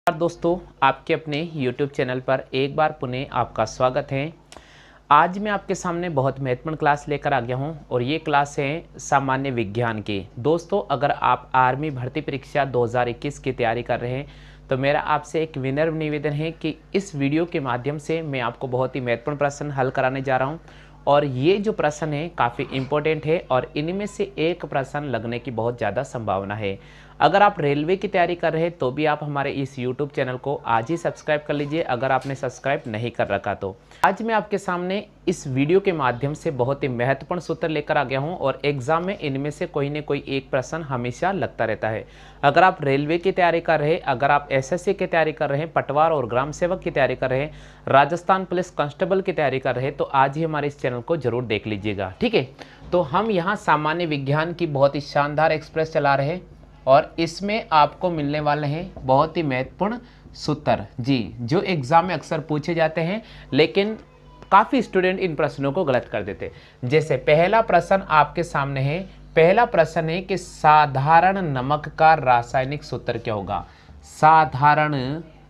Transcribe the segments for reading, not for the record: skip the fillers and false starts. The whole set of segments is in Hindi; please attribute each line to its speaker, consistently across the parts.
Speaker 1: दोस्तों, आपके अपने YouTube चैनल पर एक बार पुनः आपका स्वागत है। आज मैं आपके सामने बहुत महत्वपूर्ण क्लास लेकर आ गया हूं और ये क्लास है सामान्य विज्ञान की। दोस्तों, अगर आप आर्मी भर्ती परीक्षा 2021 की तैयारी कर रहे हैं तो मेरा आपसे एक विनम्र निवेदन है कि इस वीडियो के माध्यम से मैं आपको बहुत ही महत्वपूर्ण प्रश्न हल कराने जा रहा हूँ और ये जो प्रश्न है काफ़ी इम्पोर्टेंट है और इनमें से एक प्रश्न लगने की बहुत ज़्यादा संभावना है। अगर आप रेलवे की तैयारी कर रहे हैं तो भी आप हमारे इस YouTube चैनल को आज ही सब्सक्राइब कर लीजिए, अगर आपने सब्सक्राइब नहीं कर रखा तो। आज मैं आपके सामने इस वीडियो के माध्यम से बहुत ही महत्वपूर्ण सूत्र लेकर आ गया हूं और एग्जाम में इनमें से कोई न कोई एक प्रश्न हमेशा लगता रहता है। अगर आप रेलवे की तैयारी कर रहे हैं, अगर आप SSC की तैयारी कर रहे हैं, पटवार और ग्राम सेवक की तैयारी कर रहे हैं, राजस्थान पुलिस कांस्टेबल की तैयारी कर रहे हैं तो आज ही हमारे इस चैनल को जरूर देख लीजिएगा, ठीक है। तो हम यहाँ सामान्य विज्ञान की बहुत ही शानदार एक्सप्रेस चला रहे हैं और इसमें आपको मिलने वाले हैं बहुत ही महत्वपूर्ण सूत्र जी, जो एग्जाम में अक्सर पूछे जाते हैं लेकिन काफ़ी स्टूडेंट इन प्रश्नों को गलत कर देते हैं। जैसे पहला प्रश्न आपके सामने है, पहला प्रश्न है कि साधारण नमक का रासायनिक सूत्र क्या होगा। साधारण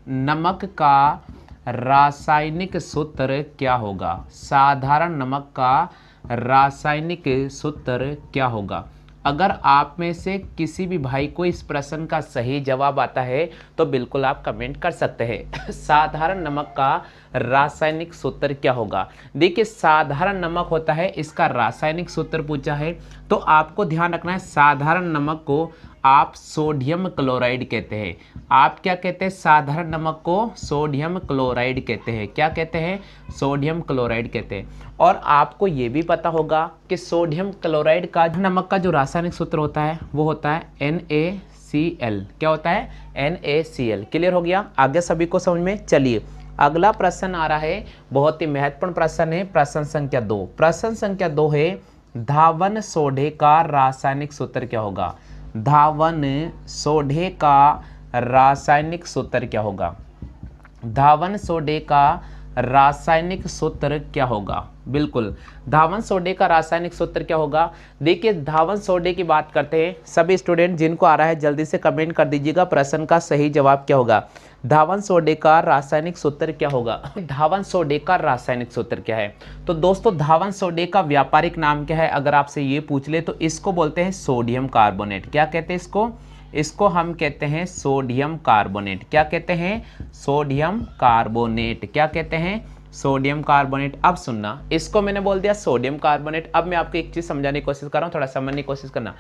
Speaker 1: नमक का रासायनिक सूत्र क्या होगा। साधारण नमक का रासायनिक सूत्र क्या होगा। अगर आप में से किसी भी भाई को इस प्रश्न का सही जवाब आता है तो बिल्कुल आप कमेंट कर सकते हैं। साधारण नमक का रासायनिक सूत्र क्या होगा। देखिए, साधारण नमक होता है, इसका रासायनिक सूत्र पूछा है तो आपको ध्यान रखना है साधारण नमक को आप सोडियम क्लोराइड कहते हैं। आप क्या कहते हैं? साधारण नमक को सोडियम क्लोराइड कहते हैं। क्या कहते हैं? सोडियम क्लोराइड कहते हैं। और आपको ये भी पता होगा कि सोडियम क्लोराइड का नमक का जो रासायनिक सूत्र होता है वो होता है NaCl। क्या होता है? NaCl। क्लियर हो गया? आगे सभी को समझ में? चलिए अगला प्रश्न आ रहा है, बहुत ही महत्वपूर्ण प्रश्न है, प्रश्न संख्या 2। प्रश्न संख्या 2 है, धावन सोडे का रासायनिक सूत्र क्या होगा। धावन सोडे का रासायनिक सूत्र क्या होगा। धावन सोडे का रासायनिक सूत्र क्या होगा। बिल्कुल, धावन सोडे का रासायनिक सूत्र क्या होगा। देखिए, धावन सोडे की बात करते हैं। सभी स्टूडेंट जिनको आ रहा है जल्दी से कमेंट कर दीजिएगा प्रश्न का सही जवाब क्या होगा। धावन सोडे का रासायनिक सूत्र क्या होगा। धावन सोडे का रासायनिक सूत्र क्या है? तो दोस्तों, धावन सोडे का व्यापारिक नाम क्या है अगर आपसे ये पूछ ले तो इसको बोलते हैं सोडियम कार्बोनेट। क्या कहते हैं इसको? इसको हम कहते हैं सोडियम कार्बोनेट। क्या कहते हैं? Sodium carbonate. क्या कहते हैं? Sodium carbonate. अब सुनना, इसको मैंने बोल दिया सोडियम कार्बोनेट। अब मैं आपको एक चीज समझाने की कोशिश कर रहा हूँ, थोड़ा समझने की कोशिश करना।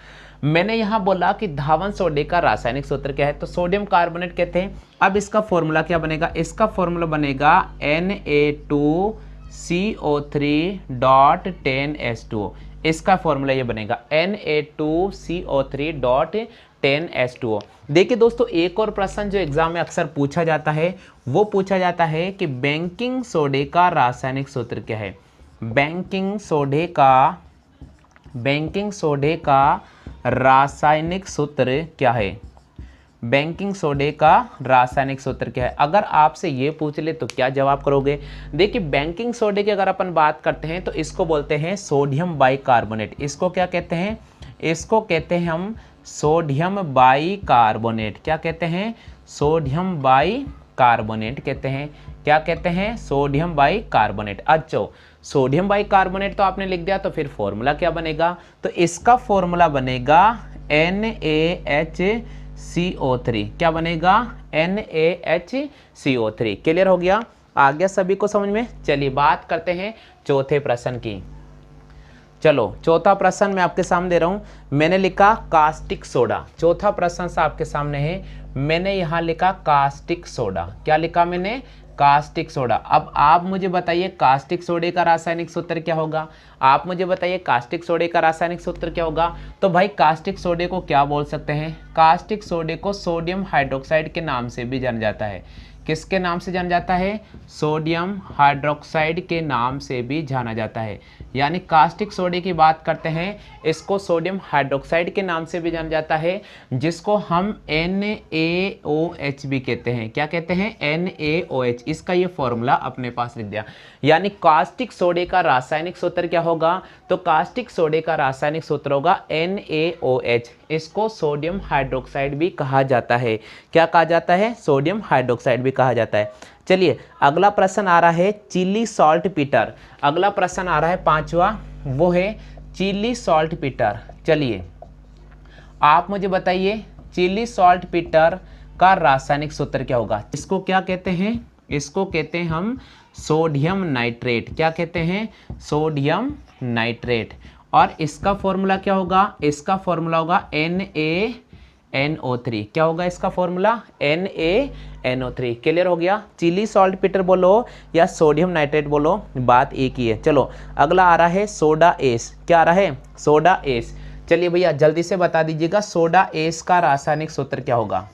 Speaker 1: मैंने यहाँ बोला कि धावन सोडे का रासायनिक सूत्र क्या है, तो सोडियम कार्बोनेट कहते हैं। अब इसका फॉर्मूला क्या बनेगा? इसका फॉर्मूला बनेगा Na2CO3.10H2O। इसका फॉर्मूला ये बनेगा Na2CO3.10H2O। देखिए दोस्तों, एक और प्रश्न जो एग्जाम में अक्सर पूछा जाता है वो पूछा जाता है कि बेकिंग सोडे का रासायनिक सूत्र क्या है। बेकिंग सोडे का रासायनिक सूत्र क्या है। बेकिंग सोडे का रासायनिक सूत्र क्या है। अगर आपसे ये पूछ ले तो क्या जवाब करोगे। देखिए, बेकिंग सोडे की अगर अपन बात करते हैं तो इसको बोलते हैं सोडियम बाइकार्बोनेट। इसको क्या कहते हैं? इसको कहते हैं हम सोडियम बाइकार्बोनेट। क्या कहते हैं? सोडियम बाइकार्बोनेट कहते हैं। क्या कहते हैं? Sodium bicarbonate. अच्छा, सोडियम बाइकार्बोनेट तो आपने लिख दिया, तो फिर फॉर्मूला क्या बनेगा? तो इसका फॉर्मूला बनेगा NaHCO3। क्या बनेगा? NaHCO3। क्लियर हो गया? आ गया सभी को समझ में? चलिए बात करते हैं चौथे प्रश्न की। चलो, चौथा प्रश्न मैं आपके सामने दे रहा हूं। मैंने लिखा कास्टिक सोडा। चौथा प्रश्न सा आपके सामने है, मैंने यहां लिखा कास्टिक सोडा। क्या लिखा मैंने? Caustic soda. अब आप मुझे बताइए कास्टिक सोडे का रासायनिक सूत्र क्या होगा। आप मुझे बताइए कास्टिक सोडे का रासायनिक सूत्र क्या होगा। तो भाई, कास्टिक सोडे को क्या बोल सकते हैं? कास्टिक सोडे को सोडियम हाइड्रोक्साइड के नाम से भी जाना जाता है। किसके नाम से जाना जाता है? सोडियम हाइड्रोक्साइड के नाम से भी जाना जाता है। यानी कास्टिक सोडे की बात करते हैं, इसको सोडियम हाइड्रोक्साइड के नाम से भी जाना जाता है, जिसको हम NaOH भी कहते हैं। क्या कहते हैं? NaOH। इसका ये फॉर्मूला अपने पास लिख दिया। यानी कास्टिक सोडे का रासायनिक सूत्र क्या होगा? तो कास्टिक सोडे का रासायनिक सूत्र होगा NaOH। इसको सोडियम हाइड्रोक्साइड भी कहा जाता है। क्या कहा जाता है? सोडियम हाइड्रोक्साइड भी कहा जाता है। चलिए अगला प्रश्न आ रहा है चिली सॉल्ट पीटर। अगला प्रश्न आ रहा है 5वां, वो है चिली सॉल्ट पीटर। चलिए आप मुझे बताइए चिली सॉल्ट पीटर का रासायनिक सूत्र क्या होगा? इसको क्या कहते हैं? इसको कहते हैं हम सोडियम नाइट्रेट। क्या कहते हैं? Sodium nitrate. और इसका फॉर्मूला क्या होगा? इसका फॉर्मूला होगा NaNO3। क्या होगा इसका फॉर्मूला? NaNO3। क्लियर हो गया? चिली सॉल्ट पीटर बोलो या सोडियम नाइट्रेट बोलो, बात एक ही है। चलो अगला आ रहा है सोडा एस। क्या आ रहा है? Soda S. चलिए भैया जल्दी से बता दीजिएगा सोडा एस का रासायनिक सूत्र क्या होगा?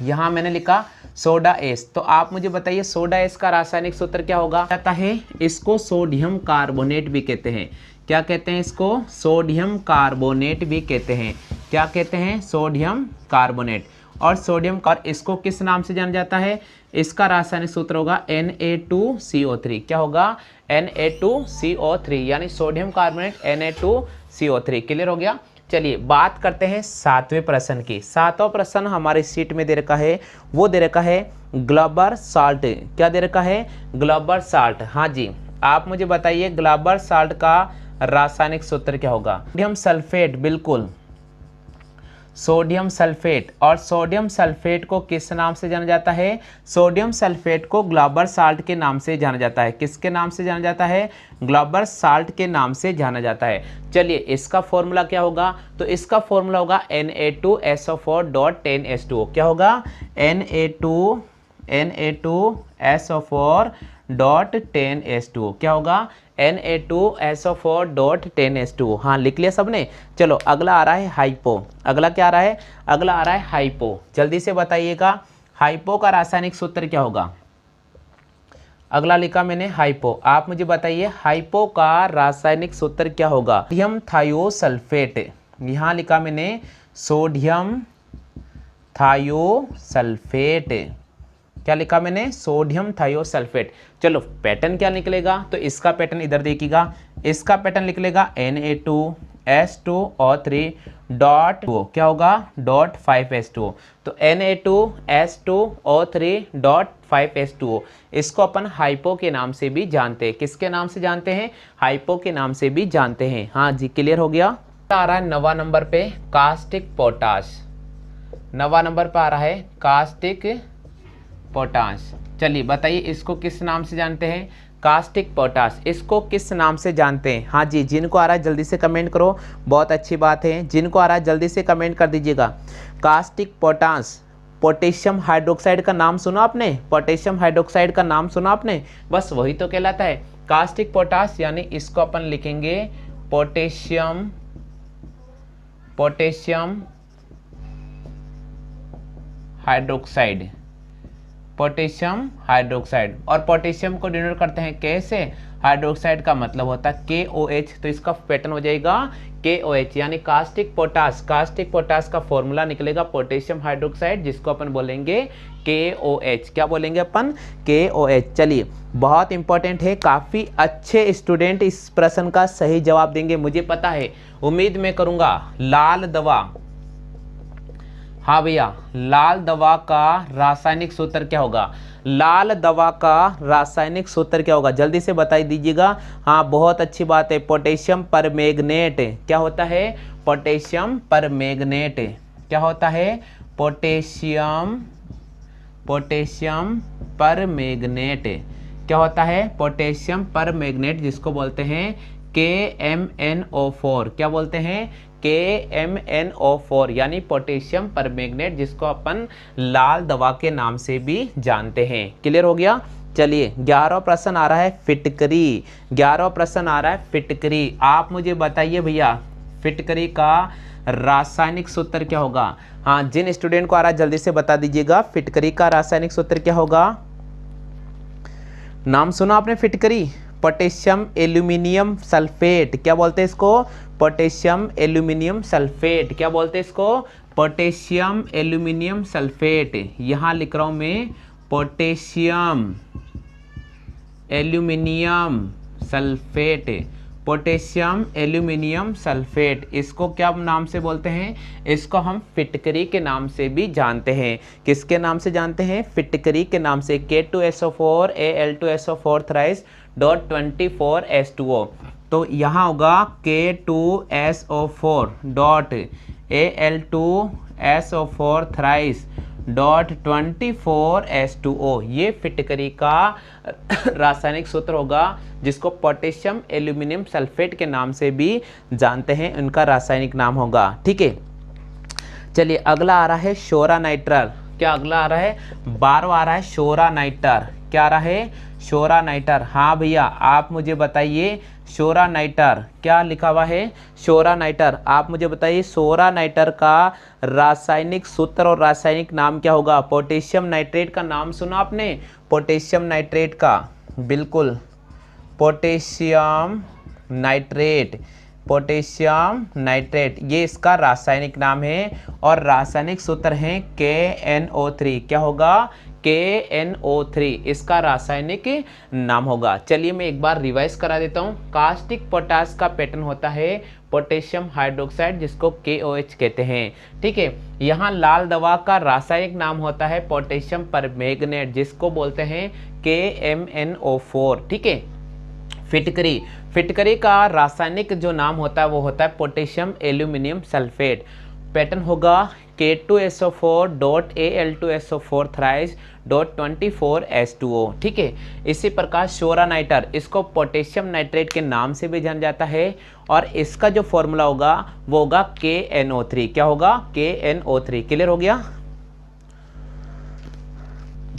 Speaker 1: यहाँ मैंने लिखा सोडा एस, तो आप मुझे बताइए सोडा एस का रासायनिक सूत्र क्या होगा? कहता है इसको सोडियम कार्बोनेट भी कहते हैं। क्या कहते हैं इसको? सोडियम कार्बोनेट भी कहते हैं। क्या कहते हैं? Sodium carbonate. और सोडियम और इसको किस नाम से जाना जाता है? इसका रासायनिक सूत्र होगा Na2CO3। क्या होगा? Na2CO3 यानी सोडियम कार्बोनेट Na2CO3। क्लियर हो गया? चलिए बात करते हैं 7वें प्रश्न की। 7वां प्रश्न हमारे शीट में दे रखा है, वो दे रखा है ग्लोबर साल्ट। क्या दे रखा है? Glauber salt. हाँ जी, आप मुझे बताइए ग्लोबर साल्ट का रासायनिक सूत्र क्या होगा? Sodium sulphate. बिल्कुल सोडियम सल्फेट। और सोडियम सल्फेट को किस नाम से जाना जाता है? सोडियम सल्फेट को ग्लोबर साल्ट के नाम से जाना जाता है। किसके नाम से जाना जाता है? ग्लोबर साल्ट के नाम से जाना जाता है। चलिए इसका फॉर्मूला क्या होगा? तो इसका फॉर्मूला होगा Na2SO4.10H2O। क्या होगा? Na2SO4.10H2O। क्या होगा? Na2SO4.10H2O। हाँ लिख लिया सबने? चलो अगला आ रहा है हाइपो। अगला क्या आ रहा है? अगला आ रहा है हाइपो। जल्दी से बताइएगा हाइपो का रासायनिक सूत्र क्या होगा? अगला लिखा मैंने हाइपो। आप मुझे बताइए हाइपो का रासायनिक सूत्र क्या होगा? Sodium thiosulphate. यहाँ लिखा मैंने सोडियम थायोसल्फेट। क्या लिखा मैंने? Sodium thiosulphate. चलो पैटर्न क्या निकलेगा? तो इसका पैटर्न इधर देखिएगा। इसका पैटर्न निकलेगा Na2S2O3 डॉट क्या होगा? .5H2O। तो Na2S2O3.5H2O इसको अपन हाइपो के नाम से भी जानते हैं। किसके नाम से जानते हैं? हाइपो के नाम से भी जानते हैं। हाँ जी क्लियर हो गया? आ रहा है 9वां नंबर पे कास्टिक पोटाश। 9वां नंबर पे आ रहा है कास्टिक पोटाश। चलिए बताइए इसको किस नाम से जानते हैं? Caustic potash. इसको किस नाम से जानते हैं? हाँ जी, जिनको आ रहा है जल्दी से कमेंट करो, बहुत अच्छी बात है। जिनको आ रहा है जल्दी से कमेंट कर दीजिएगा। कास्टिक पोटाश, पोटेशियम हाइड्रोक्साइड का नाम सुना आपने? पोटेशियम हाइड्रोक्साइड का नाम सुना आपने? बस वही तो कहलाता है कास्टिक पोटाश। यानी इसको अपन लिखेंगे पोटेशियम हाइड्रोक्साइड। Potassium hydroxide. और पोटेशियम को डिनोट करते हैं कैसे? हाइड्रोक्साइड का मतलब होता है KOH। तो इसका पैटर्न हो जाएगा KOH यानी कास्टिक पोटाश। कास्टिक पोटाश का फॉर्मूला निकलेगा पोटेशियम हाइड्रोक्साइड, जिसको अपन बोलेंगे KOH। क्या बोलेंगे अपन? KOH। चलिए बहुत इंपॉर्टेंट है, काफ़ी अच्छे स्टूडेंट इस प्रश्न का सही जवाब देंगे, मुझे पता है, उम्मीद मैं करूँगा। लाल दवा, हाँ भैया, लाल दवा का रासायनिक सूत्र क्या होगा? लाल दवा का रासायनिक सूत्र क्या होगा? जल्दी से बता दीजिएगा। हाँ बहुत अच्छी बात है, पोटेशियम परमैंगनेट। क्या होता है? Potassium permanganate. क्या होता है? Potassium permanganate. क्या होता है? पोटेशियम परमैंगनेट, जिसको बोलते हैं KMnO4। क्या बोलते हैं? KMnO4 यानी पोटेशियम परमैंगनेट, जिसको अपन लाल दवा के नाम से भी जानते हैं। क्लियर हो गया? चलिए 11वां प्रश्न आ रहा है फिटकरी। 11वां प्रश्न आ रहा है फिटकरी। आप मुझे बताइए भैया फिटकरी का रासायनिक सूत्र क्या होगा? हाँ, जिन स्टूडेंट को आ रहा है जल्दी से बता दीजिएगा। फिटकरी का रासायनिक सूत्र क्या होगा? नाम सुना आपने फिटकरी? Potassium aluminium sulphate. क्या बोलते हैं इसको? Potassium aluminium sulphate. क्या बोलते हैं इसको? Potassium aluminium sulphate. यहां लिख रहा हूं मैं potassium aluminium sulphate. Potassium aluminium sulphate, इसको क्या नाम से बोलते हैं? इसको हम फिटकरी के नाम से भी जानते हैं। किसके नाम से जानते हैं? फिटकरी के नाम से। K2SO4 Al2SO4 thrice dot 24 H2O। तो यहाँ होगा K2SO4 dot Al2SO4 thrice dot 24 H2O। ये फिटकरी का रासायनिक सूत्र होगा, जिसको पोटेशियम एल्यूमिनियम सल्फेट के नाम से भी जानते हैं। उनका रासायनिक नाम होगा। ठीक है, चलिए अगला आ रहा है शोरा नाइट्रल। क्या अगला आ रहा है? 12वां आ रहा है शोरा नाइटर। क्या आ रहा है? शोरा नाइटर। हाँ भैया, आप मुझे बताइए शोरा नाइटर क्या लिखा हुआ है? शोरा नाइटर, आप मुझे बताइए शोरा नाइटर का रासायनिक सूत्र और रासायनिक नाम क्या होगा? पोटेशियम नाइट्रेट का नाम सुना आपने? पोटेशियम नाइट्रेट का, बिल्कुल पोटेशियम नाइट्रेट। पोटेशियम नाइट्रेट ये इसका रासायनिक नाम है और रासायनिक सूत्र है KNO3। क्या होगा? KNO3 इसका रासायनिक नाम होगा। चलिए मैं एक बार रिवाइज करा देता हूँ। कास्टिक पोटास का पैटर्न होता है पोटेशियम हाइड्रोक्साइड, जिसको KOH कहते हैं। ठीक है, यहाँ लाल दवा का रासायनिक नाम होता है पोटेशियम परमैंगनेट, जिसको बोलते हैं KMnO4। ठीक है, फिटकरी का रासायनिक जो नाम होता है वो होता है पोटेशियम एल्यूमिनियम सल्फेट। पैटर्न होगा K2SO4 dot Al2SO4 thrice dot 24 H2O। ठीक है, इसी प्रकार शोरा नाइटर, इसको पोटेशियम नाइट्रेट के नाम से भी जाना जाता है और इसका जो फॉर्मूला होगा वो होगा KNO3। क्या होगा? KNO3। क्लियर हो गया?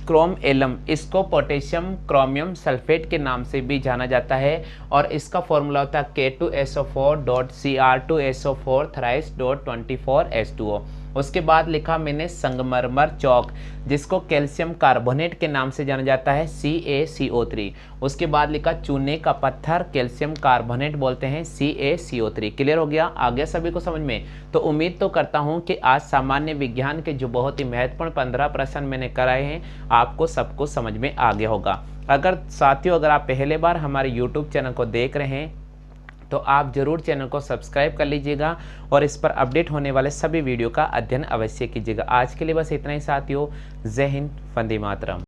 Speaker 1: क्रोम एलम, इसको पोटेशियम क्रोमियम सल्फेट के नाम से भी जाना जाता है और इसका फॉर्मूला होता है K2SO4 dot Cr2SO4 thrice dot 24 H2O। उसके बाद लिखा मैंने संगमरमर चौक, जिसको कैल्शियम कार्बोनेट के नाम से जाना जाता है CaCO3। उसके बाद लिखा चूने का पत्थर, कैल्शियम कार्बोनेट बोलते हैं CaCO3। क्लियर हो गया? आ गया सभी को समझ में? तो उम्मीद तो करता हूं कि आज सामान्य विज्ञान के जो बहुत ही महत्वपूर्ण 15 प्रश्न मैंने कराए हैं आपको सबको समझ में आ गया होगा। अगर साथियों, अगर आप पहले बार हमारे YouTube चैनल को देख रहे हैं तो आप जरूर चैनल को सब्सक्राइब कर लीजिएगा और इस पर अपडेट होने वाले सभी वीडियो का अध्ययन अवश्य कीजिएगा। आज के लिए बस इतना ही साथियों। जय हिंद, वंदे मातरम।